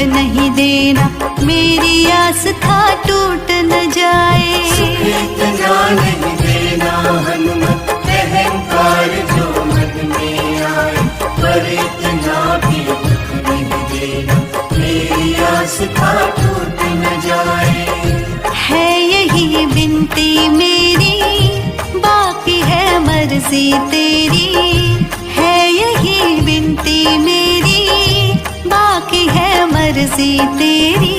नहीं देना, मेरी आस्था टूट न जाए। सुख इतना नहीं देना हनुमत, अहंकार जो मन में आए, पर इतना भी दुख नहीं देना, मेरी आस्था टूट न जाए। है यही विनती मेरी, बाकी है मर्जी तेरी। है यही विनती मेरी, बाकी है मर्जी तेरी।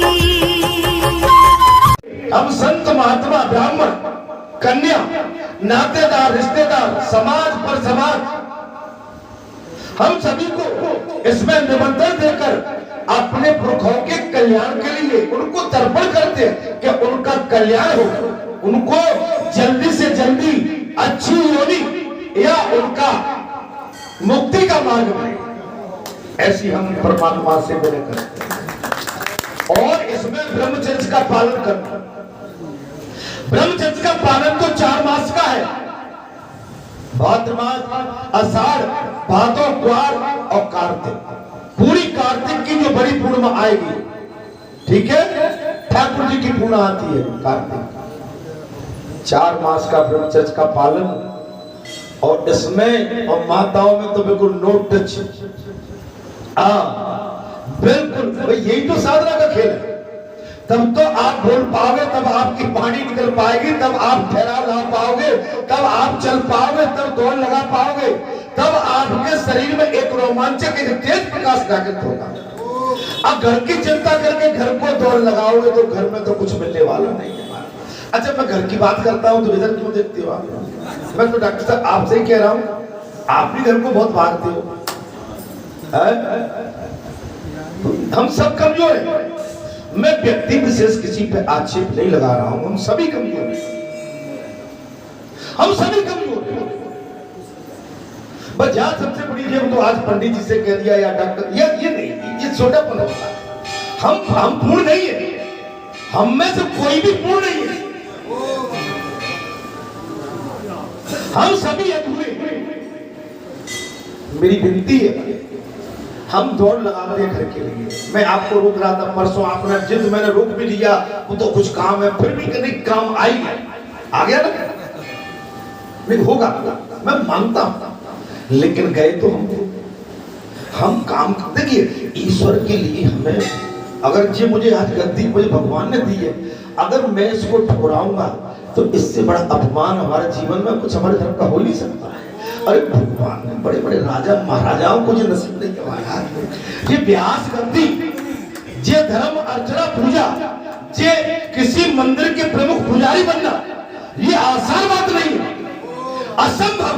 हम संत महात्मा ब्राह्मण कन्या नातेदार रिश्तेदार समाज पर समाज हम सभी को इसमें निमंत्रण देकर अपने पुरखों के कल्याण के लिए उनको तर्पण करते हैं कि उनका कल्याण हो, उनको जल्दी से जल्दी अच्छी योनि या उनका मुक्ति का मार्ग मिले। ऐसी हम परमात्मा से विनय करते हैं। और इसमें ब्रह्मचर्य का पालन करना। ब्रह्मचर्य का पालन तो 4 मास का है, भाद्र मास, आषाढ़, भादो, ग्वार और कार्तिक। पूरी कार्तिक की जो बड़ी पूर्णिमा आएगी, ठीक है, ठाकुर जी की पूर्णिमा आती है कार्तिक। 4 मास का ब्रह्मचर्य का पालन, और इसमें और माताओं में तो बिल्कुल नो टच। बिल्कुल यही तो साधना का खेल है। तब तो आप बोल पाओगे, तब आपकी वाणी निकल पाएगी, तब आप ठहराव ला पाओगे, तब आप चल पाओगे, तब दौड़ लगा पाओगे, तब आपके शरीर में एक रोमांचक, एक तेज प्रकाश जागृत होगा। अब घर की चिंता करके घर को दौड़ लगाओगे तो घर में तो कुछ मिलने वाला नहीं है। अच्छा, मैं घर की बात करता हूं तो इधर क्यों देखते हो आप? मैं तो डॉक्टर साहब आपसे ही कह रहा हूं, आप भी घर को बहुत भागते हो। हम सब कमजोर हैं। मैं व्यक्ति विशेष किसी पे आक्षेप नहीं लगा रहा हूं, हम सभी कमजोर हैं। हम सभी कमजोर हैं। बस यहां सबसे बड़ी जेब तो आज पंडित जी से कह दिया या डॉक्टर, ये नहीं, ये छोटापन होता है। हम पूर्ण नहीं है, हम में से कोई भी पूर्ण नहीं है। हम सभी अधूरे। मेरी विनती है, हम दौड़ लगाते हैं घर के लिए। मैं आपको रोक रहा था परसों, आपने जिद मैंने रोक भी लिया, वो तो कुछ काम है, फिर भी कहीं काम आ गया ना, नहीं होगा, मैं मानता हूं। लेकिन गए तो हम काम, देखिए ईश्वर के लिए हमें, अगर जी मुझे आज गद्दी मुझे भगवान ने दी है, अगर मैं इसको ठुकराऊंगा तो इससे बड़ा अपमान हमारे जीवन में कुछ हमारे धर्म का हो नहीं सकता है। अरे भगवान ने बड़े बड़े राजा महाराजाओं को जो नसीब नहीं करवाया, ये व्यास गद्दी, ये धर्म अर्चना पूजा, ये किसी मंदिर के प्रमुख पुजारी बनना, ये आसान बात नहीं है, असंभव।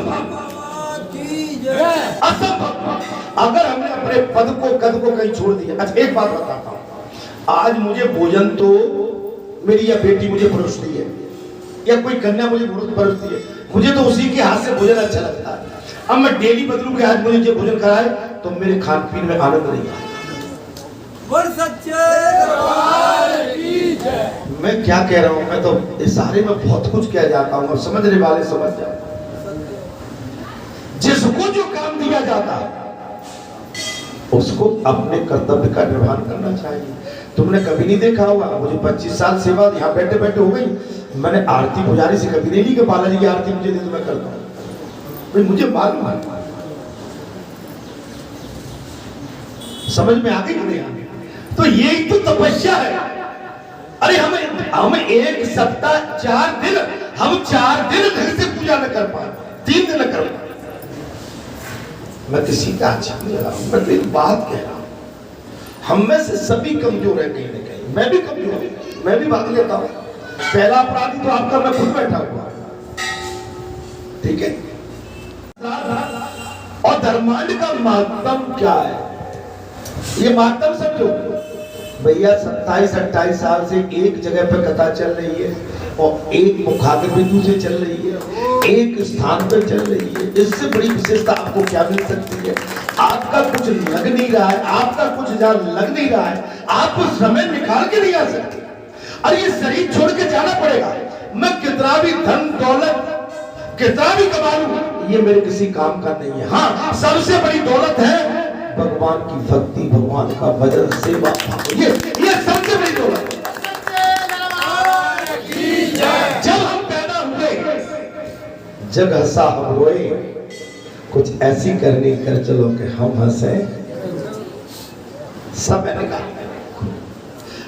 अगर हमने अपने पद को कद को कहीं छोड़ दिया। अच्छा एक बात बताता हूं, आज मुझे भोजन तो मेरी या बेटी मुझे परोसती है, या कोई कन्या मुझे परोसती है, मुझे तो उसी के हाथ से भोजन अच्छा लगता है। अब मैं डेली बदलूं कि आज मुझे जो भोजन कराए तो मेरे खान पीन में आनंद नहीं आए। मैं क्या कह रहा हूं, मैं तो इस सारे में बहुत कुछ कह जाता हूं, और समझने वाले समझ जाते। जिसको जो काम दिया जाता है उसको अपने कर्तव्य का निर्वहन करना चाहिए। तुमने कभी नहीं देखा होगा, मुझे 25 साल सेवा यहाँ बैठे बैठे हो गई, मैंने आरती पुजारी से कभी नहीं ली कि बालाजी की आरती मुझे दे तो मैं करता हूँ। मुझे मालूम है, समझ में आ गई कि नहीं आ गई? तो यही तो तपस्या है। अरे हम एक सप्ताह 4 दिन, हम 4 दिन ढंग से पूजा न कर पाए, 3 दिन न कर पाए। मैं किसी का अच्छा नहीं लगा, मैं तो एक बात कह रहा हूं, हम में से सभी कमजोर है कहीं न कहीं। मैं भी कमजोर हूं, मैं भी भाग लेता हूं। पहला अपराधी तो आपका मैं खुद बैठा हुआ, ठीक है। और धर्मांड का महत्व क्या है, ये महत्व समझो भैया। 27-28 साल से एक जगह पर कथा चल रही है, और एक मुखाग्र बिंदु से चल रही है, एक स्थान पर चल रही है। इससे बड़ी विशेषता आपको क्या मिल सकती है? आपका कुछ लग नहीं रहा है, आपका कुछ लग नहीं रहा है, आप समय निकाल के नहीं आ सकते। अरे ये शरीर छोड़ के जाना पड़ेगा। मैं कितना भी धन दौलत कितना भी कमा लूं, ये मेरे किसी काम का नहीं है। हाँ, सबसे बड़ी दौलत है भगवान भगवान की भक्ति, भगवान का भजन, सेवा, ये सबसे बड़ी दौलत। जब हम पैदा हुए जग हंसा हम रोए, कुछ ऐसी करनी कर चलो कि हम हंसे सब। मैंने कहा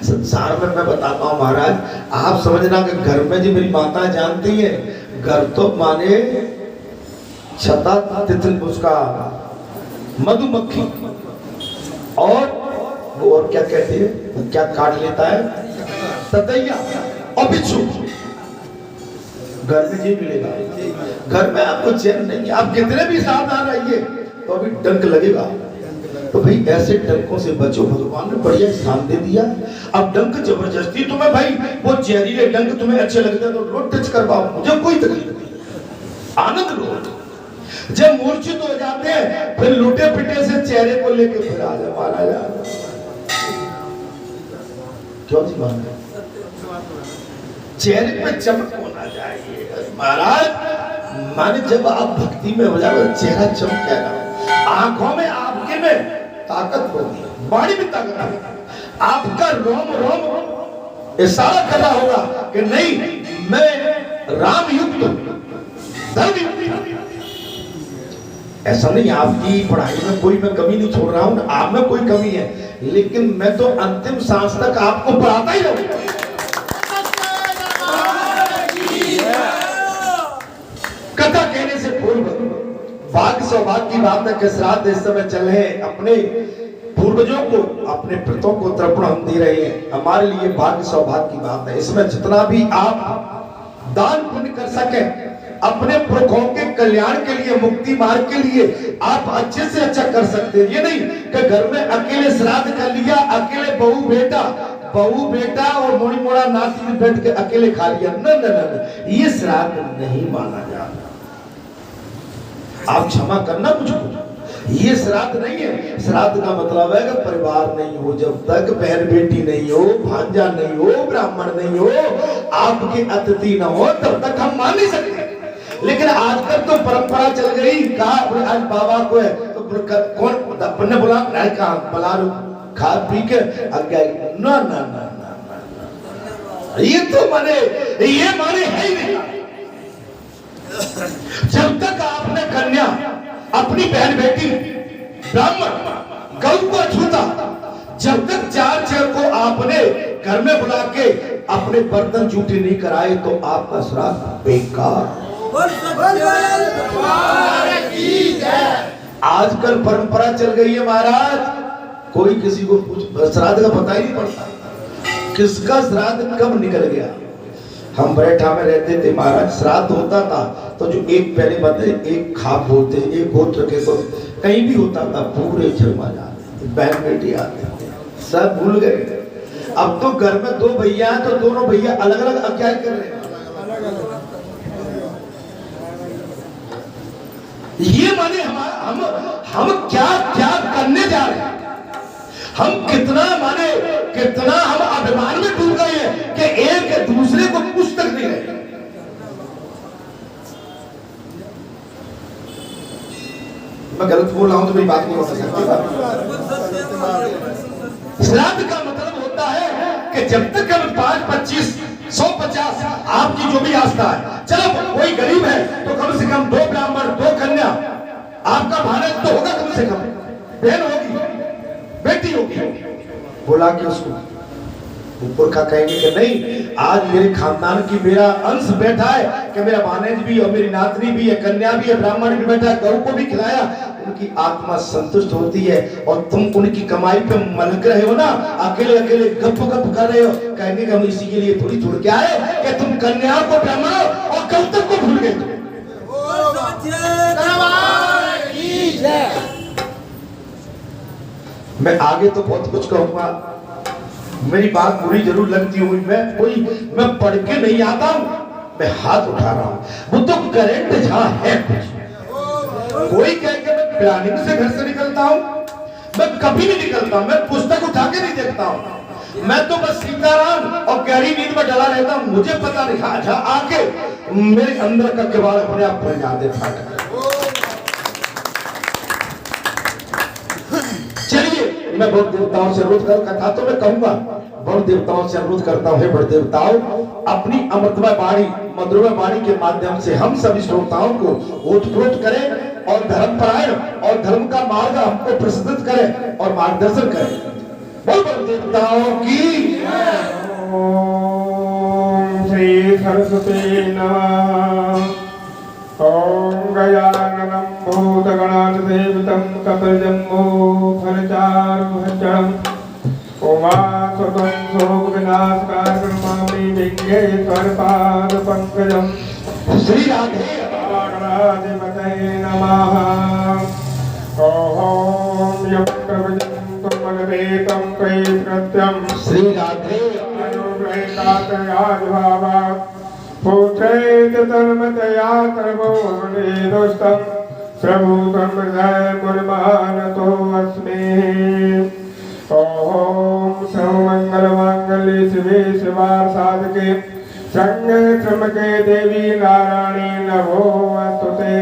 संसार में मैं बताता हूं महाराज, आप समझना कि घर में जो मेरी माता जानती है, घर तो माने छता तितली, उसका मधुमक्खी और वो और क्या कहते हैं, क्या काट लेता है, ततैया और बिच्छू। घर में जी मिलेगा, घर में आपको चैन नहीं है। आप कितने भी सावधान रहिए तो अभी डंक लगेगा। तो भाई ऐसे डंकों से बचो, भगवान ने बढ़िया स्थान दे दिया। अब डंक जबरदस्ती तुम्हें, भाई वो जहरीले डंक तुम्हें अच्छे लगते हैं तो लो टच करवाओ, मुझे कोई तकलीफ नहीं, आनंद लो। जब मूर्छित हो जाते हैं फिर लुटे पिटे से चेहरे को लेके फिर आ जा महाराज, क्यों जी महाराज, चेहरे पे चमक होना चाहिए महाराज। माने जब आप भक्ति में हो जाओ चेहरा चमकेगा, आंखों में आपके में ताकत होगी, वाणी में ताकत होगी, आपका रोम रोम इशारा कर रहा होगा कि नहीं मैं राम युक्त धर्म युक्त। ऐसा नहीं आपकी पढ़ाई में कोई मैं कमी नहीं छोड़ रहा हूं, आप में कोई कमी है, लेकिन मैं तो अंतिम सांस तक आपको पढ़ाता ही रहूंगा। कथा कहने से पूर्व भाग्य सौभाग्य की बात है कि श्राद्ध इस समय चल रहे हैं, अपने पूर्वजों को, अपने पितरों को तर्पण हम दे रहे हैं, हमारे लिए भाग्य सौभाग्य की बात है। इसमें जितना भी आप दान पुण्य कर सके, अपने पुरखों के कल्याण के लिए, मुक्ति मार्ग के लिए आप अच्छे से अच्छा कर सकते हैं। ये नहीं कि घर में अकेले श्राद्ध कर लिया, अकेले बहू बेटा और मोड़ी मोड़ा नाती में बैठ के अकेले खा लिया, न, ये श्राद्ध नहीं माना जाता। आप क्षमा करना मुझको, ये श्राद्ध नहीं है। श्राद्ध का मतलब है कि परिवार नहीं हो, जब तक बहन बेटी नहीं हो, भांजा नहीं हो, ब्राह्मण नहीं हो, आपके अतिथि न हो, तब तक हम मान नहीं सकते। लेकिन आजकल तो परंपरा चल गई, कहा आज बाबा को है तो कौन ने बोला बला खा पी के ना, ये तो माने है ही नहीं। जब तक आपने कन्या, अपनी बहन बेटी, ब्राह्मण, गौ को छूता, जब तक चार चेर को आपने घर में बुला के अपने बर्तन जूठे नहीं कराए तो आपका श्राद्ध बेकार। आजकल परंपरा चल गई है महाराज, कोई किसी को श्राद्ध का पता ही नहीं पड़ता, किसका श्राद्ध कब निकल गया। हम बैठा में रहते थे महाराज, श्राद्ध होता था तो जो एक पहले बंदे, एक खाप होते, एक गोत्र के तो कहीं भी होता था, पूरे झरमा जाते, बहन बेटी आते थे, सब भूल गए। अब तो घर में दो भैया हैं तो दोनों भैया अलग अलग क्या कर रहे हैं। ये माने हम क्या क्या करने जा रहे हैं, हम कितना हम अभिमान में डूब गए हैं कि एक दूसरे को कुछ तक नहीं रहे। मैं गलत बोल रहा हूं तो मेरी बात नहीं हो सकती। श्राद्ध का मतलब होता है कि जब तक हम 5, 25, 100, 50 आपकी जो भी आस्था है, चलो कोई गरीब है तो कम से कम 2 ब्राह्मण, 2 कन्या, आपका भारत तो होगा, कम से कम बहन होगी, बेटी होगी, बोला कि उसको ऊपर का कहेंगे कि नहीं, आज मेरे खानदान की मेरा अंश बैठा है कि मेरा भानेज भी और मेरी नातनी भी है, कन्या भी है, ब्राह्मण भी बैठा है, गौ को भी खिलाया, उनकी आत्मा संतुष्ट होती है। और तुम उनकी कमाई पे मलक रहे हो ना, अकेले अकेले गप गप कर रहे हो, कहेंगे कि हम इसी के लिए थोड़ी छोड़ के आए कि तुम कन्या को, ब्राह्मण और गौतम को भूल गए। मैं आगे तो बहुत कुछ कहूंगा, मेरी बात बुरी जरूर लगती हुई, मैं पढ़ के नहीं आता हूं, मैं हाथ उठा रहा हूं, वो तो करंट जहां है कुछ। कोई कहे कि मैं प्लानिंग से घर से निकलता हूं, मैं कभी नहीं निकलता, मैं पुस्तक उठा के नहीं देखता हूं, मैं तो बस सीताराम और गहरी नींद में डला रहता हूं, मुझे पता नहीं, हाँ आके मेरे अंदर का किवाड़ अपने आप खुल जाते फाटक। मैं बड़ देवताओं से अनुरोध कर, कथा तो मैं कहूंगा, बड़ देवताओं से अनुरोध करता हूँ, हे बड़ देवताओं, अपनी अमृतमय वाणी, मधुरमय वाणी के माध्यम से हम सभी श्रोताओं को ओतप्रोत करें और धर्मपरायण और धर्म का मार्ग हमको प्रसिद्ध करें और मार्गदर्शन करें। बोल बड़ देवताओं की। ओम श्री सरस्वती नमः। ओम गजाननं भूतगणाधिसेवितं कपिलजम्बो फलचारुभक्षणम् उमासुतं शोकविनाशकारकर्माणि विघ्नेश्वरपादपङ्कजम्। श्री राधे राधिमते नमः। ओम यं प्रभजन्तं मनरेतं कैकृत्यम् श्री राधे अनुग्रहीतातयाद्भावा पुत्रेत तन्मतया सर्वोपनिदुष्टं प्रभूतं हृदय मुर्मानतो अस्मि। ओम सर्वमङ्गलमाङ्गल्ये शिवे शिवासाधके शरण्ये त्र्यम्बके देवी नारायणी नमोऽस्तुते।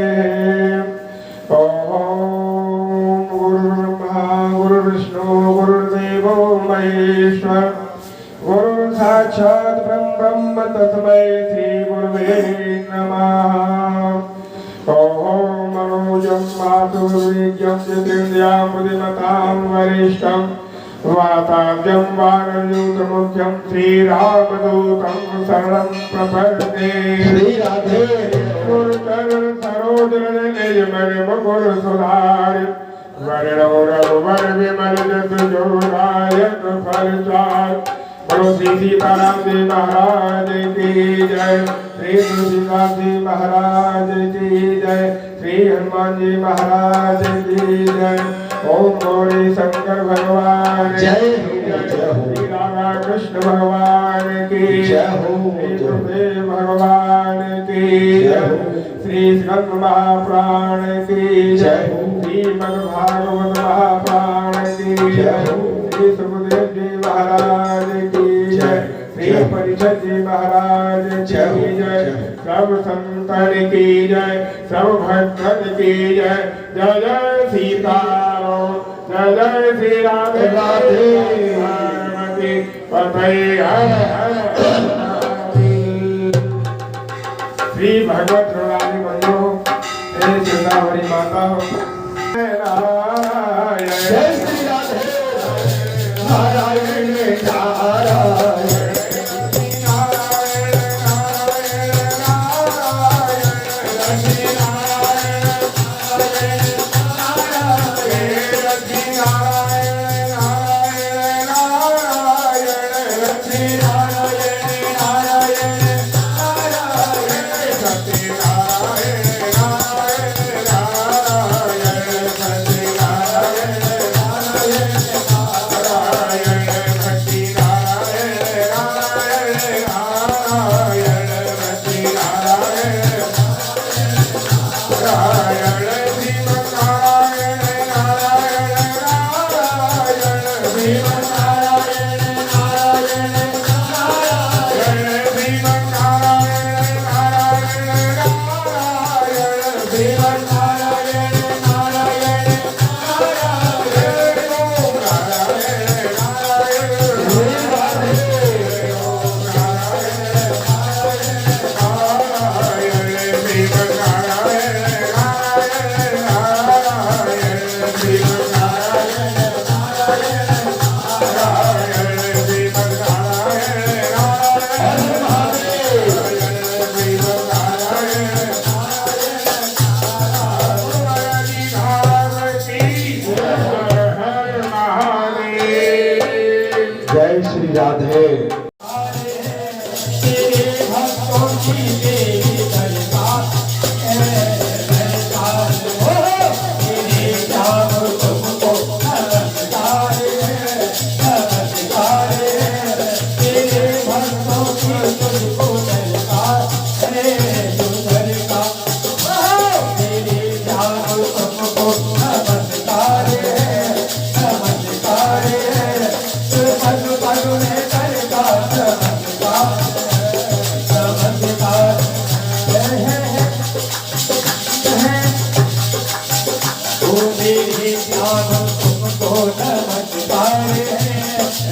ओम गुरुर्ब्रह्मा गुरुर्विष्णु गुरुर्देवो महेश्वर गुरु साक्षात् ब्रह्म तस्मै श्री गुरुवे नमः। ओम मनोजं मातुर्वीर्यं यतीन्द्रियां बुद्धिमतां वरिष्ठं वाताव्यं वानरयूतमुख्यं श्रीरामदूतं शरणं प्रपद्ये। श्री राधे गुरुचरण सरोजरनिलय मुकुर सुधारि वरणो रघुवर विमल जसु जोदायक फलचार। बोलो श्री सीताराम जी महाराज की जय, श्री तुलसीदास जी महाराज की जय, श्री हनुमान जी महाराज की जय। ओम गौरी शंकर भगवान जय हो, जय, श्री राधा कृष्ण भगवान की जय हो, श्री गुरुदेव भगवान की जय, श्री स्कंद महाप्राण की जय, श्रीमद् भागवत महाप्राण की जय, श्री सुखदेव जी महाराज की जय, श्री परिषद जी महाराज की जय, सब संतन की जय, सब भक्तन की जय। जय जय सीताराम, जय जय श्री राधे राधे पार्वती पते हर हर श्री भगवत रानी बंधु हे चंदावरी माता नारायण। जय श्री राधे नारायण नारायण नमस्कार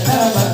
नमस्कार